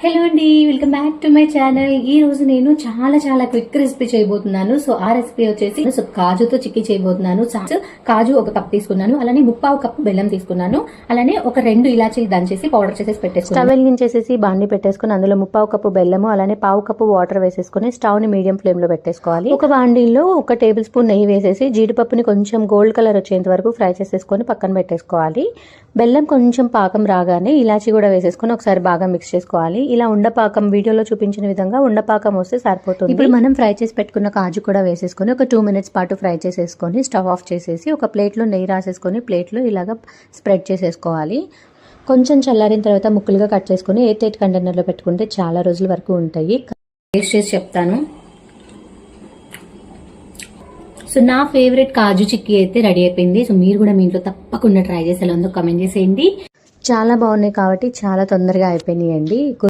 Hello అండి, welcome back to my channel. ఈ రోజు నేను చాలా క్విక్ రెసిపీ చేయబోతున్నాను. సో ఆ రెసిపీ వచ్చేసి కాజుతో చిక్కీ చేయబోతున్నాను. కాజు ఒక కప్ తీసుకున్నాను, అలానే 1/4 కప్ బెల్లం తీసుకున్నాను, అలానే ఒక 2 ఇలాచీలు దంచేసి పౌడర్ చేసేసి పెట్టేసుకున్నాను. స్టవ్ వెలిగించేసి బాండి పెట్టేసుకుని అందులో 1/4 కప్పు బెల్లము అలానే 1/4 కప్పు వాటర్ వేసేసుకుని స్టవ్ ని మీడియం ఫ్లేమ్ లో పెట్టేసుకోవాలి. ఒక బాండీలో 1 టేబుల్ స్పూన్ నెయ్యి వేసేసి జీడిపప్పుని కొంచెం గోల్డ్ కలర్ వచ్చేంత వరకు ఫ్రై చేసేసుకొని పక్కన పెట్టేసుకోవాలి. బెల్లం కొంచెం పాకం రాగానే ఇలాచీ కూడా వేసేసుకుని ఒకసారి బాగా మిక్స్ చేసుకోవాలి. ఇలా ఉండపాకం వీడియోలో చూపించిన విధంగా ఉండపాకం వస్తే సరిపోతుంది. ఇప్పుడు మనం ఫ్రై చేసి పెట్టుకున్న కాజు కూడా వేసేసుకొని ఒక 2 మినిట్స్ పాటు ఫ్రై చేసేసుకొని స్టవ్ ఆఫ్ చేసేసి ఒక ప్లేట్లో నెయ్యి రాసేసుకొని ప్లేట్లో ఇలాగా స్ప్రెడ్ చేసేసుకోవాలి. కొంచెం చల్లారిన తర్వాత ముక్కలుగా కట్ చేసుకుని ఎయిర్ టైట్ కంటైనర్లో పెట్టుకుంటే చాలా రోజుల వరకు ఉంటాయి. టేస్ట్ చేసి చెప్తాను. సో నా ఫేవరెట్ కాజు చిక్కీ అయితే రెడీ అయిపోయింది. సో మీరు కూడా మీ ఇంట్లో తప్పకుండా ట్రై చేసి ఎలా ఉందో కామెంట్ చేసేయండి. చాలా బాగున్నాయి కాబట్టి చాలా తొందరగా అయిపోయినాయండి.